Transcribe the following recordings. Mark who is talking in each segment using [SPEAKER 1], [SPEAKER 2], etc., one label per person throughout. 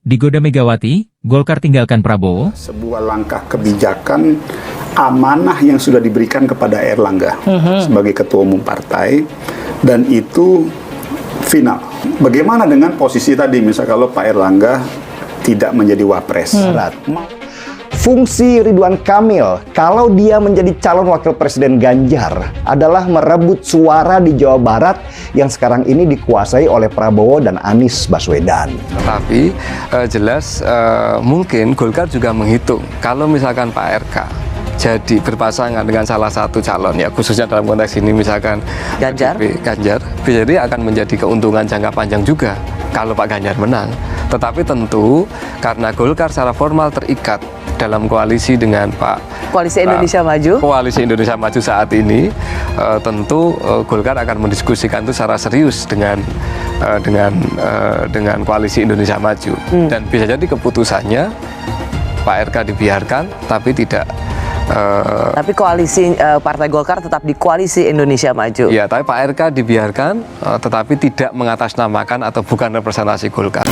[SPEAKER 1] Digoda Megawati, Golkar tinggalkan Prabowo.
[SPEAKER 2] Sebuah langkah kebijakan amanah yang sudah diberikan kepada Erlangga sebagai ketua umum partai, dan itu final. Bagaimana dengan posisi tadi, misal kalau Pak Erlangga tidak menjadi wapres?
[SPEAKER 3] Fungsi Ridwan Kamil kalau dia menjadi calon wakil presiden Ganjar adalah merebut suara di Jawa Barat yang sekarang ini dikuasai oleh Prabowo dan Anies Baswedan.
[SPEAKER 4] Tapi jelas mungkin Golkar juga menghitung kalau misalkan Pak RK jadi berpasangan dengan salah satu calon, ya khususnya dalam konteks ini misalkan Ganjar, bisa jadi akan menjadi keuntungan jangka panjang juga kalau Pak Ganjar menang. Tetapi tentu karena Golkar secara formal terikat dalam koalisi dengan
[SPEAKER 5] Koalisi Indonesia Maju.
[SPEAKER 4] Koalisi Indonesia Maju saat ini, tentu Golkar akan mendiskusikan itu secara serius dengan koalisi Indonesia Maju. Dan bisa jadi keputusannya Pak RK dibiarkan, tapi tidak.
[SPEAKER 5] Tapi koalisi Partai Golkar tetap di koalisi Indonesia Maju.
[SPEAKER 4] Ya, tapi Pak RK dibiarkan, tetapi tidak mengatasnamakan atau bukan representasi Golkar.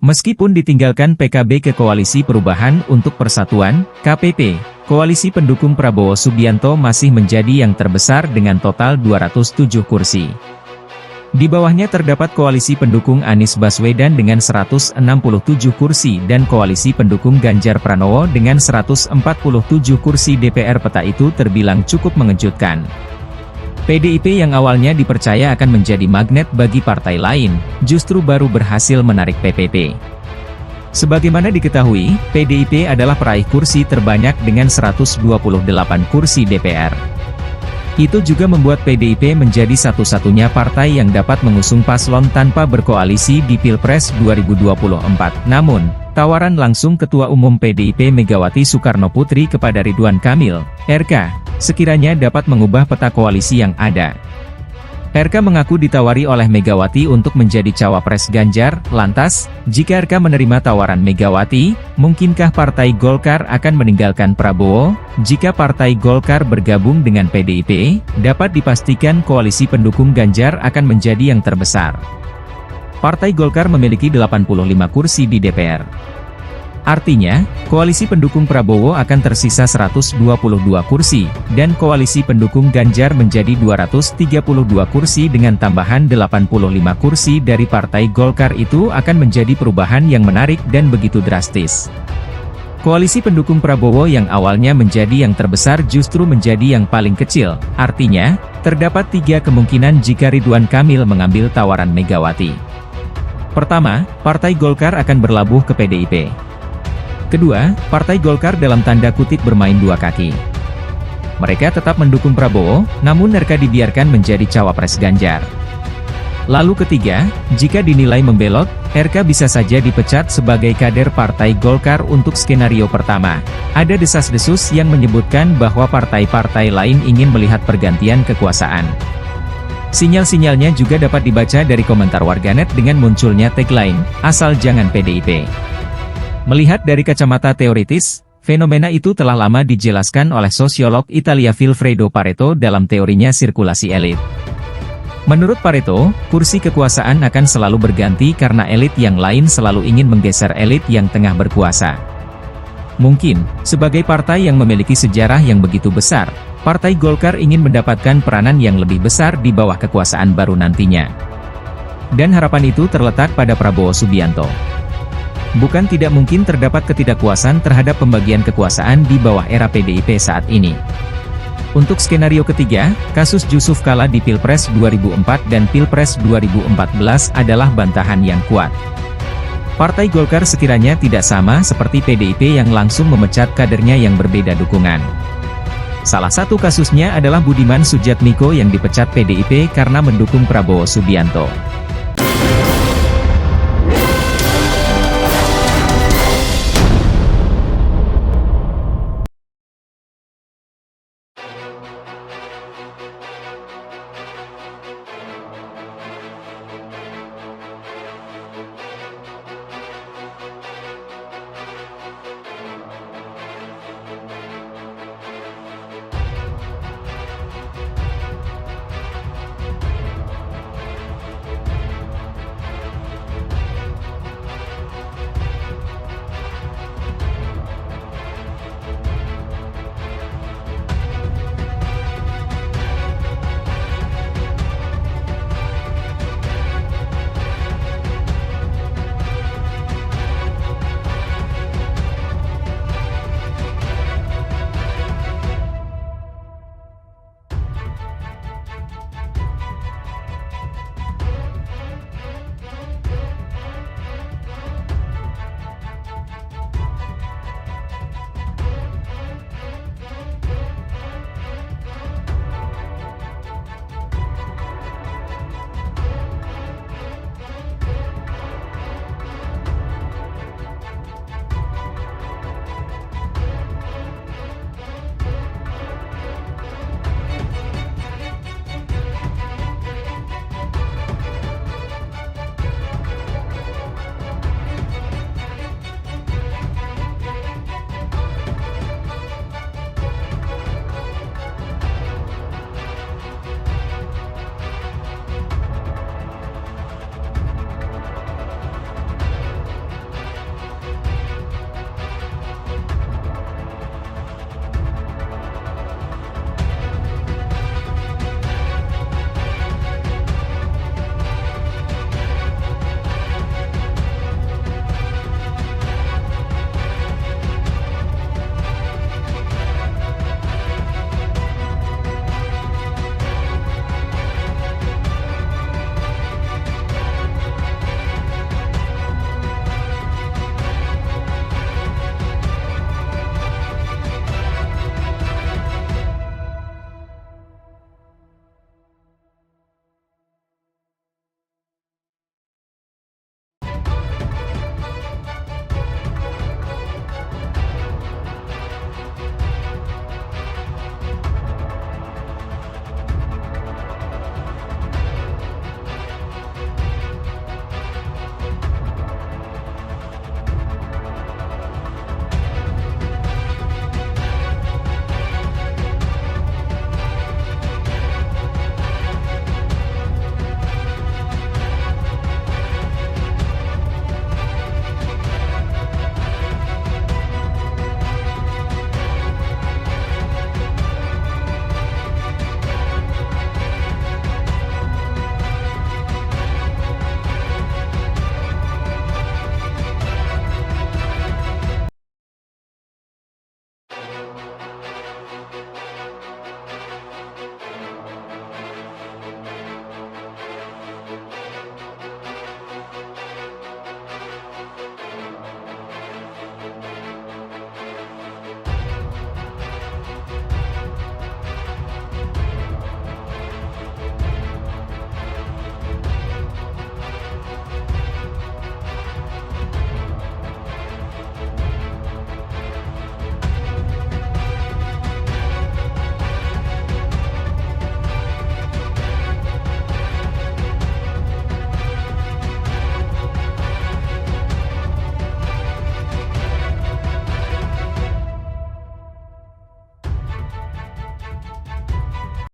[SPEAKER 1] Meskipun ditinggalkan PKB ke Koalisi Perubahan untuk Persatuan, KPP, koalisi pendukung Prabowo Subianto masih menjadi yang terbesar dengan total 207 kursi. Di bawahnya terdapat koalisi pendukung Anies Baswedan dengan 167 kursi dan koalisi pendukung Ganjar Pranowo dengan 147 kursi DPR. Peta itu terbilang cukup mengejutkan. PDIP yang awalnya dipercaya akan menjadi magnet bagi partai lain, justru baru berhasil menarik PPP. Sebagaimana diketahui, PDIP adalah peraih kursi terbanyak dengan 128 kursi DPR. Itu juga membuat PDIP menjadi satu-satunya partai yang dapat mengusung paslon tanpa berkoalisi di Pilpres 2024. Namun, tawaran langsung Ketua Umum PDIP Megawati Soekarnoputri kepada Ridwan Kamil, RK, sekiranya dapat mengubah peta koalisi yang ada. RK mengaku ditawari oleh Megawati untuk menjadi cawapres Ganjar. Lantas, jika RK menerima tawaran Megawati, mungkinkah Partai Golkar akan meninggalkan Prabowo? Jika Partai Golkar bergabung dengan PDIP, dapat dipastikan koalisi pendukung Ganjar akan menjadi yang terbesar. Partai Golkar memiliki 85 kursi di DPR. Artinya, koalisi pendukung Prabowo akan tersisa 122 kursi, dan koalisi pendukung Ganjar menjadi 232 kursi dengan tambahan 85 kursi dari Partai Golkar. Itu akan menjadi perubahan yang menarik dan begitu drastis. Koalisi pendukung Prabowo yang awalnya menjadi yang terbesar justru menjadi yang paling kecil, artinya, terdapat 3 kemungkinan jika Ridwan Kamil mengambil tawaran Megawati. Pertama, Partai Golkar akan berlabuh ke PDIP. Kedua, Partai Golkar dalam tanda kutip bermain dua kaki. Mereka tetap mendukung Prabowo, namun RK dibiarkan menjadi cawapres Ganjar. Lalu ketiga, jika dinilai membelot, RK bisa saja dipecat sebagai kader Partai Golkar. Untuk skenario pertama, ada desas-desus yang menyebutkan bahwa partai-partai lain ingin melihat pergantian kekuasaan. Sinyal-sinyalnya juga dapat dibaca dari komentar warganet dengan munculnya tagline, "Asal jangan PDIP". Melihat dari kacamata teoritis, fenomena itu telah lama dijelaskan oleh sosiolog Italia Vilfredo Pareto dalam teorinya sirkulasi elit. Menurut Pareto, kursi kekuasaan akan selalu berganti karena elit yang lain selalu ingin menggeser elit yang tengah berkuasa. Mungkin, sebagai partai yang memiliki sejarah yang begitu besar, Partai Golkar ingin mendapatkan peranan yang lebih besar di bawah kekuasaan baru nantinya. Dan harapan itu terletak pada Prabowo Subianto. Bukan tidak mungkin terdapat ketidakpuasan terhadap pembagian kekuasaan di bawah era PDIP saat ini. Untuk skenario ketiga, kasus Jusuf Kalla di Pilpres 2004 dan Pilpres 2014 adalah bantahan yang kuat. Partai Golkar sekiranya tidak sama seperti PDIP yang langsung memecat kadernya yang berbeda dukungan. Salah satu kasusnya adalah Budiman Sujatmiko yang dipecat PDIP karena mendukung Prabowo Subianto.